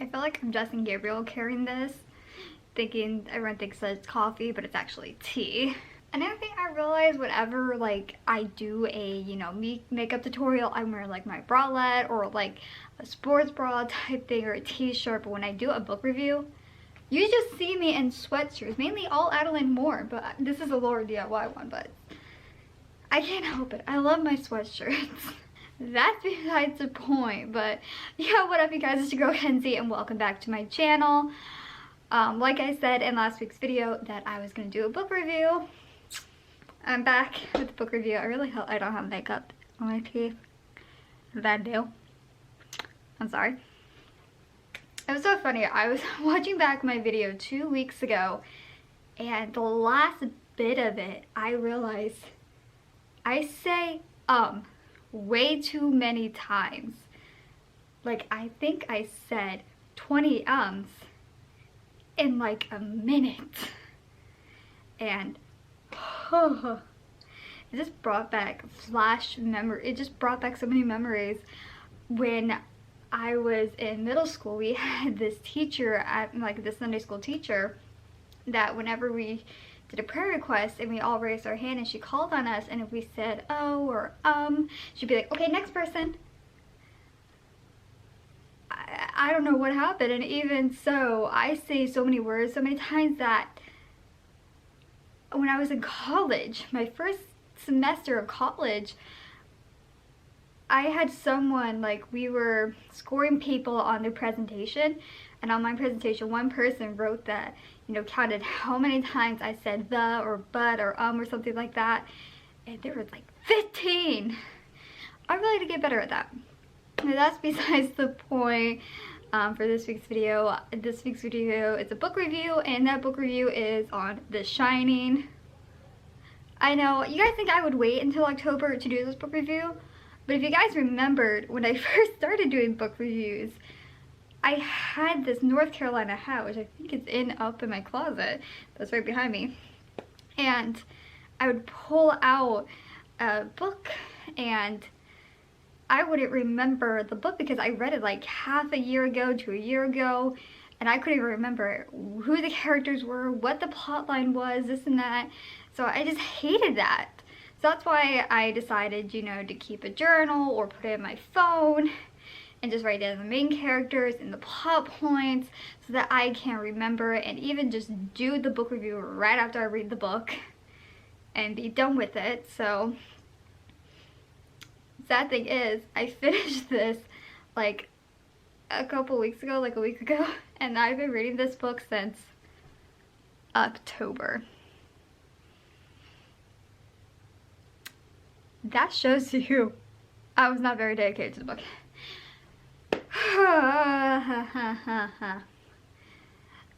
I feel like I'm Justin Gabriel carrying this, thinking everyone thinks that it's coffee, but it's actually tea. Another thing I realized, whenever like I do a, you know, makeup tutorial, I'm wearing like my bralette or like a sports bra type thing or a t-shirt, but when I do a book review, you just see me in sweatshirts, mainly all Adeline Moore, but this is a Laura DIY one, but I can't help it. I love my sweatshirts. That's besides the point, but yeah, what up you guys, it's your girl Kenzie and welcome back to my channel. Like I said in last week's video that I was gonna do a book review. I'm back with a book review. I really hope I don't have makeup on my teeth. Bad deal. I'm sorry. It was so funny. I was watching back my video 2 weeks ago and the last bit of it, I realized I say way too many times. Like, I think I said 20 in like a minute. And it just brought back it just brought back so many memories. When I was in middle school, we had this teacher, like this Sunday school teacher, that whenever we did a prayer request and we all raised our hand and she called on us, and if we said oh or she'd be like, okay, next person. I don't know what happened, and even so, I say so many words so many times that when I was in college, my first semester of college, I had someone, like, we were scoring people on their presentation, and on my presentation one person wrote that, you know, counted how many times I said the or but or something like that, and there was like 15. I really need to get better at that. But that's besides the point. For this week's video. This week's video is a book review, and that book review is on The Shining. I know you guys think I would wait until October to do this book review, but if you guys remembered when I first started doing book reviews, I had this North Carolina hat, which I think is up in my closet. That's right behind me. And I would pull out a book and I wouldn't remember the book because I read it like half a year ago to a year ago, and I couldn't even remember who the characters were, what the plot line was, this and that. So I just hated that. So that's why I decided, you know, to keep a journal or put it in my phone and just write down the main characters and the plot points so that I can remember and even just do the book review right after I read the book and be done with it. So sad thing is, I finished this like a couple weeks ago, like a week ago, and I've been reading this book since October. That shows you I was not very dedicated to the book.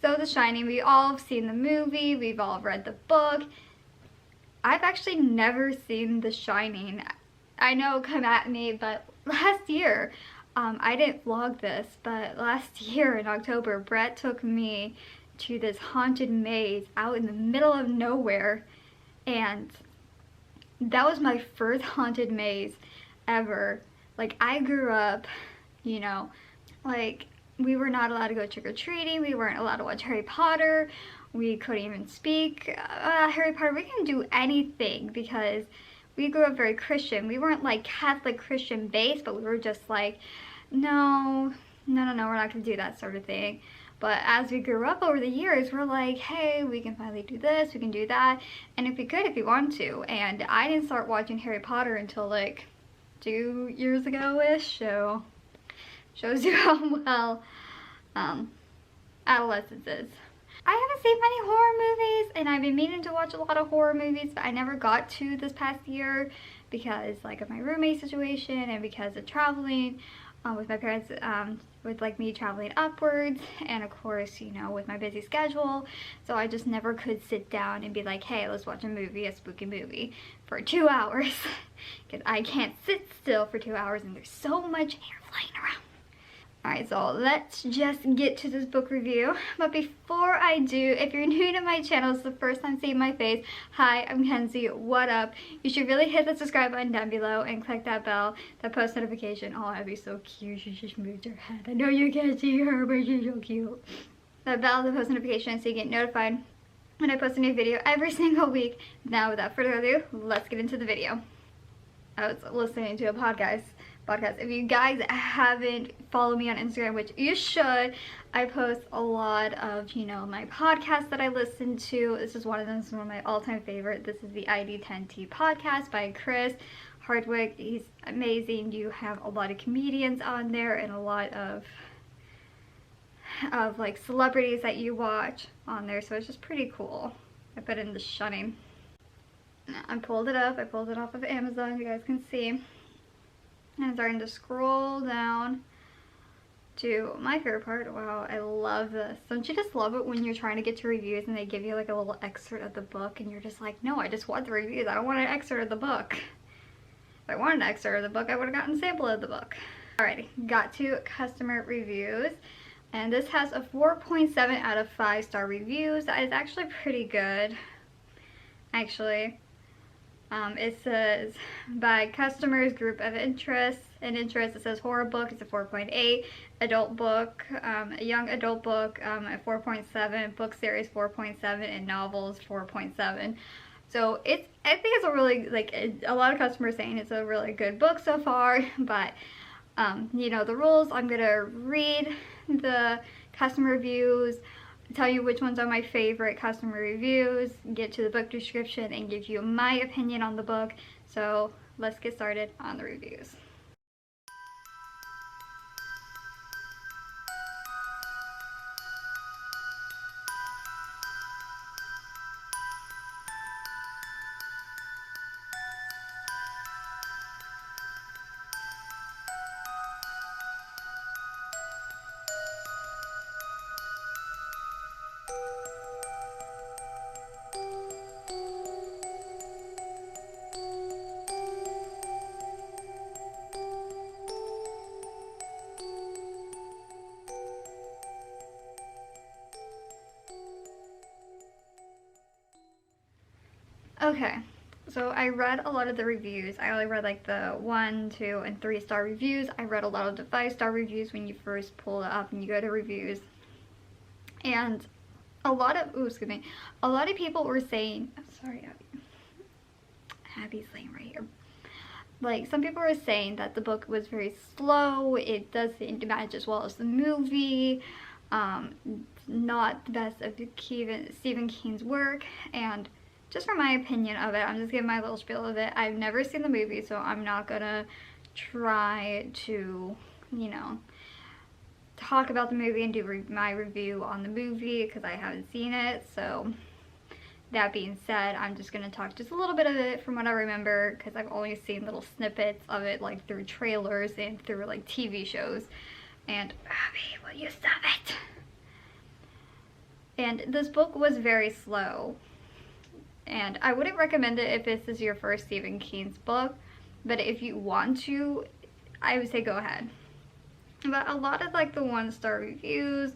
So The Shining, we all have seen the movie, we've all read the book. I've actually never seen The Shining. I know, come at me, but last year, I didn't vlog this, but last year in October, Brett took me to this haunted maze out in the middle of nowhere, and that was my first haunted maze ever. Like, I grew up, you know, like, we were not allowed to go trick-or-treating, we weren't allowed to watch Harry Potter, we couldn't even speak Harry Potter, we couldn't do anything because we grew up very Christian. We weren't like Catholic Christian based, but we were just like, no, we're not gonna do that sort of thing. But as we grew up over the years, we're like, hey, we can finally do this, we can do that, and if we could, if we want to. And I didn't start watching Harry Potter until like 2 years ago-ish, so shows you how well adolescence is. I haven't seen many horror movies, and I've been meaning to watch a lot of horror movies, but I never got to this past year because like of my roommate situation and because of traveling with my parents, with like me traveling upwards, and of course, you know, with my busy schedule. So I just never could sit down and be like, hey, let's watch a movie, a spooky movie for 2 hours because I can't sit still for 2 hours and there's so much hair flying around. Alright, so let's just get to this book review. But before I do, if you're new to my channel, it's the first time seeing my face, hi, I'm Kenzie, what up? You should really hit the subscribe button down below and click that bell, that post notification. Oh, that'd be so cute. She just moved her head. I know you can't see her, but she's so cute. That bell, the post notification, so you get notified when I post a new video every single week. Now, without further ado, let's get into the video. I was listening to a podcast. If you guys haven't followed me on Instagram, which you should, I post a lot of, you know, my podcasts that I listen to. This is one of them. This is one of my all-time favorite. This is the ID10T podcast by Chris Hardwick. He's amazing. You have a lot of comedians on there and a lot of like celebrities that you watch on there, so it's just pretty cool. I put in the shunning. I pulled it up. I pulled it off of Amazon, you guys can see. And I'm starting to scroll down to my favorite part. Wow, I love this. Don't you just love it when you're trying to get to reviews and they give you like a little excerpt of the book and you're just like, no, I just want the reviews. I don't want an excerpt of the book. If I wanted an excerpt of the book, I would have gotten a sample of the book. Alrighty, got to customer reviews. And this has a 4.7 out of 5-star reviews. That is actually pretty good. Actually. It says, by customers, group of interest. In interest, it says horror book, it's a 4.8. Adult book, a young adult book, a 4.7. Book series, 4.7. And novels, 4.7. So I think it's a really, like, a lot of customers saying it's a really good book so far. But, you know, the rules, I'm going to read the customer reviews, tell you which ones are my favorite customer reviews, get to the book description, and give you my opinion on the book. So let's get started on the reviews. Okay, so I read a lot of the reviews. I only read like the 1, 2, and 3-star reviews. I read a lot of the 5-star reviews when you first pull it up and you go to reviews. And a lot of, a lot of people were saying, sorry, Abby's laying right here. Like, some people were saying that the book was very slow. It doesn't match as well as the movie. Not the best of Stephen King's work. And just for my opinion of it, I'm just giving my little spiel of it. I've never seen the movie, so I'm not gonna try to, you know, talk about the movie and do my review on the movie because I haven't seen it. So that being said, I'm just gonna talk just a little bit of it from what I remember because I've only seen little snippets of it like through trailers and through like TV shows. And Abby, will you stop it? And this book was very slow. And I wouldn't recommend it if this is your first Stephen King's book, but if you want to, I would say go ahead. But a lot of like the 1-star reviews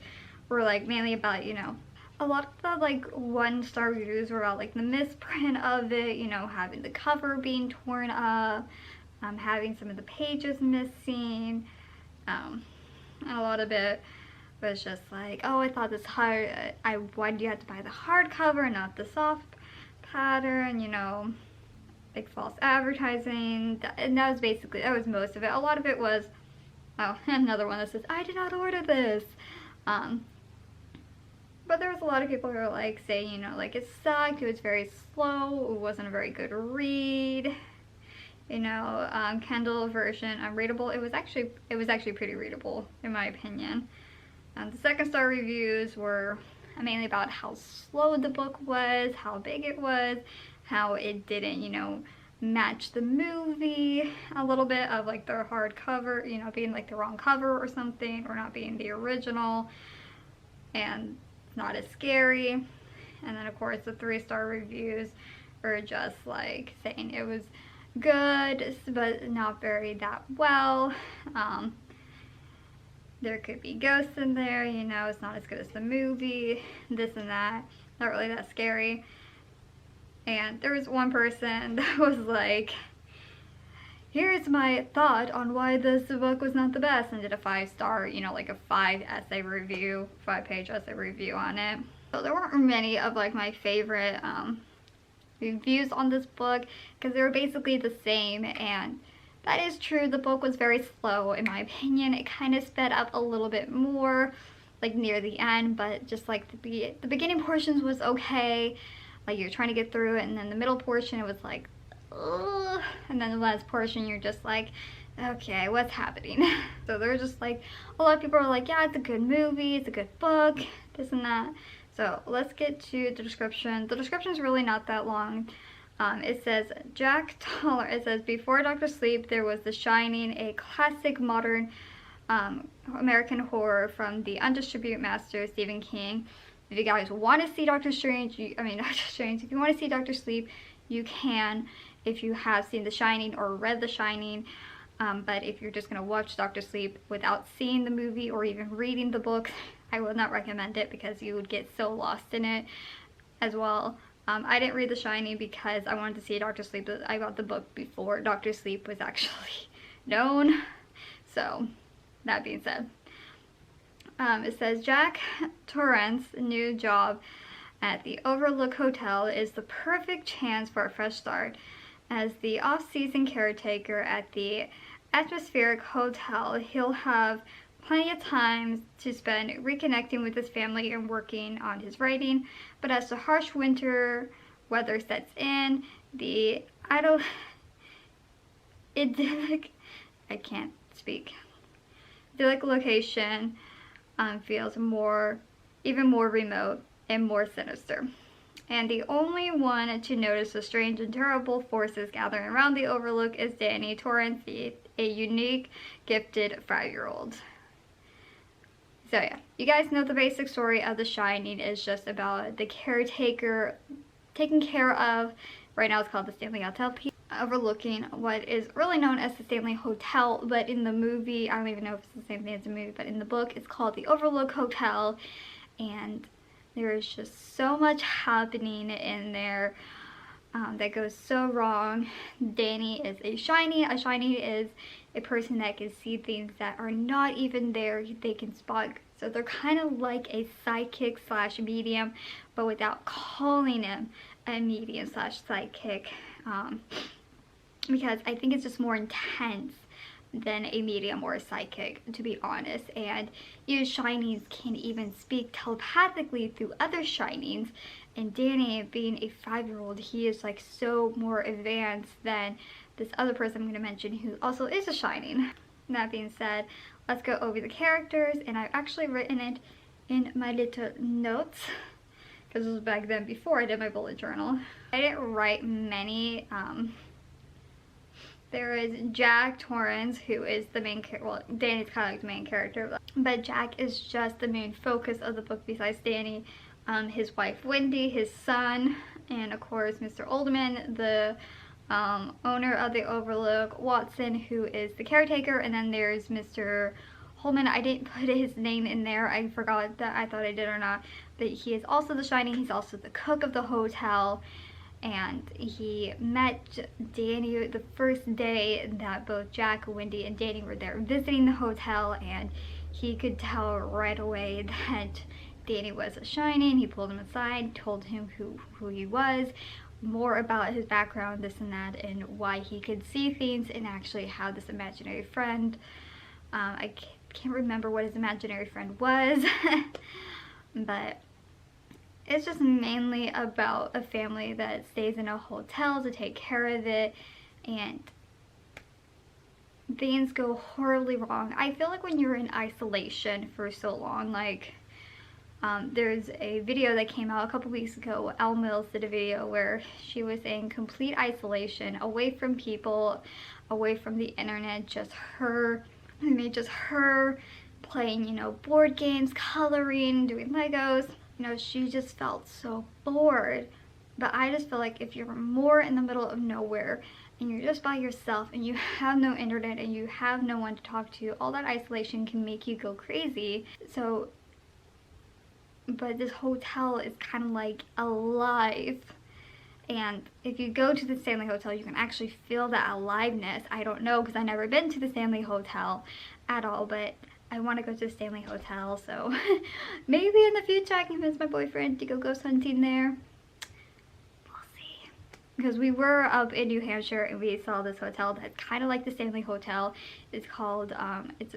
were like mainly about, you know, a lot of the like 1-star reviews were about like the misprint of it, you know, having the cover being torn up, having some of the pages missing, and a lot of it was just like, oh, I thought this why do you have to buy the hardcover and not the soft pattern, you know, like false advertising. And that was most of it. A lot of it was, oh, another one that says, I did not order this. But there was a lot of people who were like saying, you know, like it sucked, it was very slow, it wasn't a very good read. You know, Kindle version, unreadable. It was actually pretty readable in my opinion. The 2-star reviews were mainly about how slow the book was, how big it was, how it didn't, you know, match the movie a little bit of like the hardcover, you know, being like the wrong cover or something, or not being the original, and not as scary. And then of course the 3-star reviews were just like saying it was good but not very that well. there could be ghosts in there, you know, it's not as good as the movie, this and that, not really that scary. And there was one person that was like, here's my thought on why this book was not the best, and did a 5-star, you know, like a 5-page essay review on it. So there weren't many of like my favorite reviews on this book, because they were basically the same, and that is true. The book was very slow in my opinion. It kind of sped up a little bit more like near the end, but just like the beginning portions was okay, like you're trying to get through it, and then the middle portion it was like, ugh, and then the last portion you're just like, okay, what's happening? So there were just like a lot of people are like, yeah, it's a good movie, it's a good book, this and that. So let's get to the description. The description is really not that long. It says, Jack Toller, it says, before Dr. Sleep, there was The Shining, a classic modern American horror from the undistributed master Stephen King. If you guys want to see Doctor Strange, if you want to see Dr. Sleep, you can, if you have seen The Shining or read The Shining. But if you're just going to watch Dr. Sleep without seeing the movie or even reading the books, I would not recommend it, because you would get so lost in it as well. I didn't read The Shining because I wanted to see Dr. Sleep. I got the book before Dr. Sleep was actually known. So, that being said. It says, Jack Torrance's new job at the Overlook Hotel is the perfect chance for a fresh start. As the off-season caretaker at the Atmospheric Hotel, he'll have plenty of time to spend reconnecting with his family and working on his writing. But as the harsh winter weather sets in, the idyllic location feels even more remote and more sinister. And the only one to notice the strange and terrible forces gathering around the Overlook is Danny Torrance, a unique, gifted 5-year-old. So yeah, you guys know the basic story of The Shining is just about the caretaker taking care of, right now it's called the Stanley Hotel, overlooking what is really known as the Stanley Hotel, but in the movie, I don't even know if it's the same thing as the movie, but in the book it's called the Overlook Hotel, and there is just so much happening in there that goes so wrong. Danny is a Shining. A Shining is a person that can see things that are not even there. They can spot. So they're kind of like a psychic slash medium, but without calling him a medium slash psychic. Because I think it's just more intense than a medium or a psychic, to be honest. And you Shinings can even speak telepathically through other Shinings, and Danny, being a 5-year-old, he is like so more advanced than this other person I'm going to mention, who also is a Shining. That being said, let's go over the characters, and I've actually written it in my little notes, because this was back then before I did my bullet journal. I didn't write many. There is Jack Torrance, who is the main character. Well, Danny's kind of like the main character, but Jack is just the main focus of the book besides Danny. His wife Wendy, his son, and of course Mr. Oldman, the owner of the Overlook, Watson, who is the caretaker, and then there's Mr. Holman. I didn't put his name in there. I forgot that. I thought I did or not. But he is also the Shining. He's also the cook of the hotel. And he met Danny the first day that both Jack, Wendy, and Danny were there visiting the hotel, and he could tell right away that Danny was a Shining. He pulled him aside, told him who he was, more about his background, this and that, and why he could see things, and actually how this imaginary friend, I can't remember what his imaginary friend was, but it's just mainly about a family that stays in a hotel to take care of it, and things go horribly wrong. I feel like when you're in isolation for so long, like, there's a video that came out a couple weeks ago. Elle Mills did a video where she was in complete isolation, away from people, away from the internet, just her playing, you know, board games, coloring, doing Legos. You know, she just felt so bored. But I just feel like if you're more in the middle of nowhere and you're just by yourself and you have no internet and you have no one to talk to, all that isolation can make you go crazy. So, but this hotel is kind of like alive. And if you go to the Stanley Hotel, you can actually feel that aliveness. I don't know, because I've never been to the Stanley Hotel at all, but I want to go to the Stanley Hotel, so maybe in the future I can convince my boyfriend to go ghost hunting there. We'll see. Because we were up in New Hampshire and we saw this hotel that's kind of like the Stanley Hotel. It's called, it's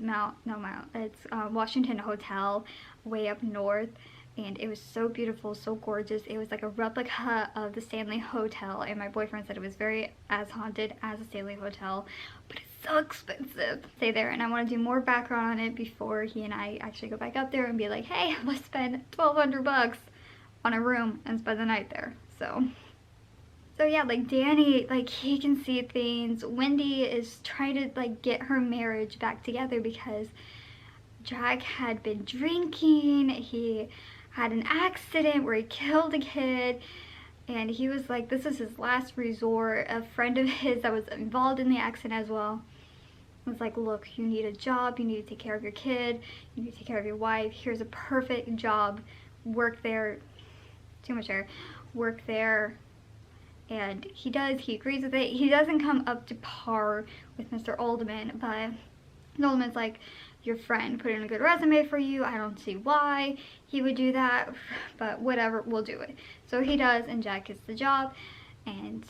Washington Hotel, way up north. And it was so beautiful, so gorgeous. It was like a replica of the Stanley Hotel, and my boyfriend said it was very as haunted as the Stanley Hotel, but it's so expensive. Stay there, and I want to do more background on it before he and I actually go back up there and be like, hey, let's spend $1,200 on a room and spend the night there. So yeah, like Danny, like he can see things. Wendy is trying to like get her marriage back together because Jack had been drinking. He had an accident where he killed a kid, and he was like, this is his last resort. A friend of his that was involved in the accident as well was like, look, you need a job, you need to take care of your kid, you need to take care of your wife, here's a perfect job, work there. Too much air. Work there. And he does, he agrees with it. He doesn't come up to par with Mr. Oldman, but Oldman's like, your friend put in a good resume for you. I don't see why he would do that, but whatever, we'll do it. So he does, and Jack gets the job, and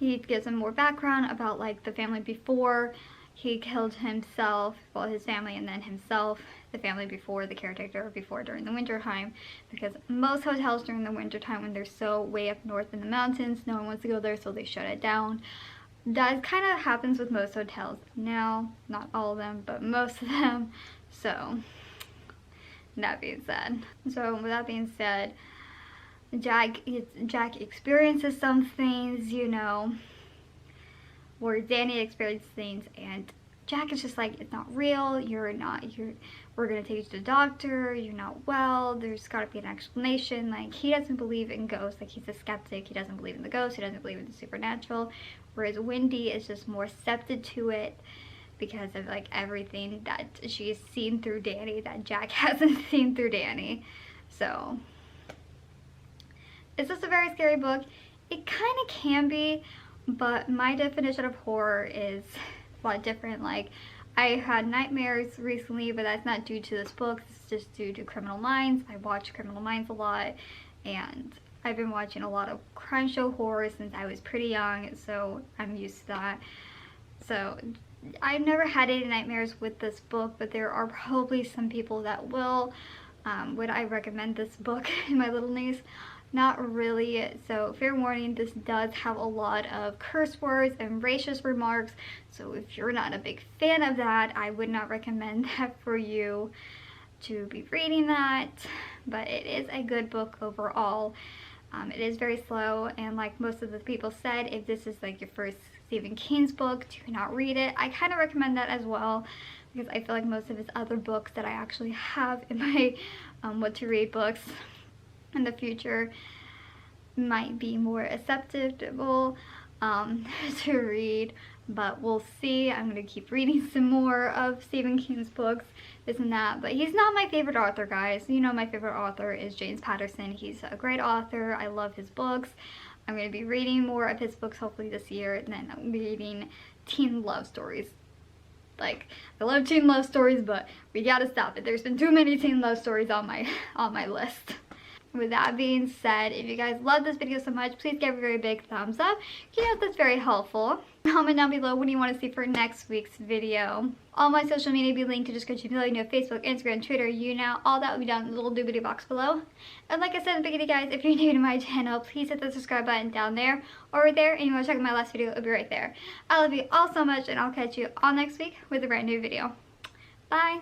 he gives him more background about like the family before he killed himself, well, his family, and then himself, the family before, the caretaker before, during the winter time, because most hotels during the winter time, when they're so way up north in the mountains, no one wants to go there, so they shut it down. That kind of happens with most hotels now, not all of them, but most of them. So that being said, Jack experiences some things, you know, where Danny experienced things, and Jack is just like, it's not real, we're gonna take you to the doctor, you're not well, there's gotta be an explanation. Like, he doesn't believe in ghosts, like he's a skeptic, he doesn't believe in the ghosts, he doesn't believe in the supernatural, whereas Wendy is just more receptive to it because of like everything that she's seen through Danny that Jack hasn't seen through Danny. So it's just a very scary book. It kind of can be, but my definition of horror is a lot different. Like, I had nightmares recently, but that's not due to this book. It's just due to Criminal Minds. I watch Criminal Minds a lot, and I've been watching a lot of crime show horror since I was pretty young, so I'm used to that. So I've never had any nightmares with this book, but there are probably some people that will. Would I recommend this book? My little niece? Not really. So fair warning, this does have a lot of curse words and racist remarks, so if you're not a big fan of that, I would not recommend that for you to be reading that. But it is a good book overall. It is very slow, and like most of the people said, if this is like your first Stephen King's book, do not read it. I kind of recommend that as well, because I feel like most of his other books that I actually have in my what to read books in the future might be more acceptable to read, but we'll see. I'm gonna keep reading some more of Stephen King's books, this and that, but he's not my favorite author, guys. You know, my favorite author is James Patterson. He's a great author. I love his books. I'm gonna be reading more of his books hopefully this year, and then I'm reading teen love stories. Like, I love teen love stories, but we gotta stop it. There's been too many teen love stories on my list. With that being said, if you guys love this video so much, please give it a very big thumbs up. You know, that's very helpful. Comment down below what do you want to see for next week's video. All my social media will be linked to description below. You know, Facebook, Instagram, Twitter, you know, all that will be down in the little doobly box below. And like I said in the beginning, guys, if you're new to my channel, please hit the subscribe button down there or right there. And you want to check out my last video, it'll be right there. I love you all so much, and I'll catch you all next week with a brand new video. Bye!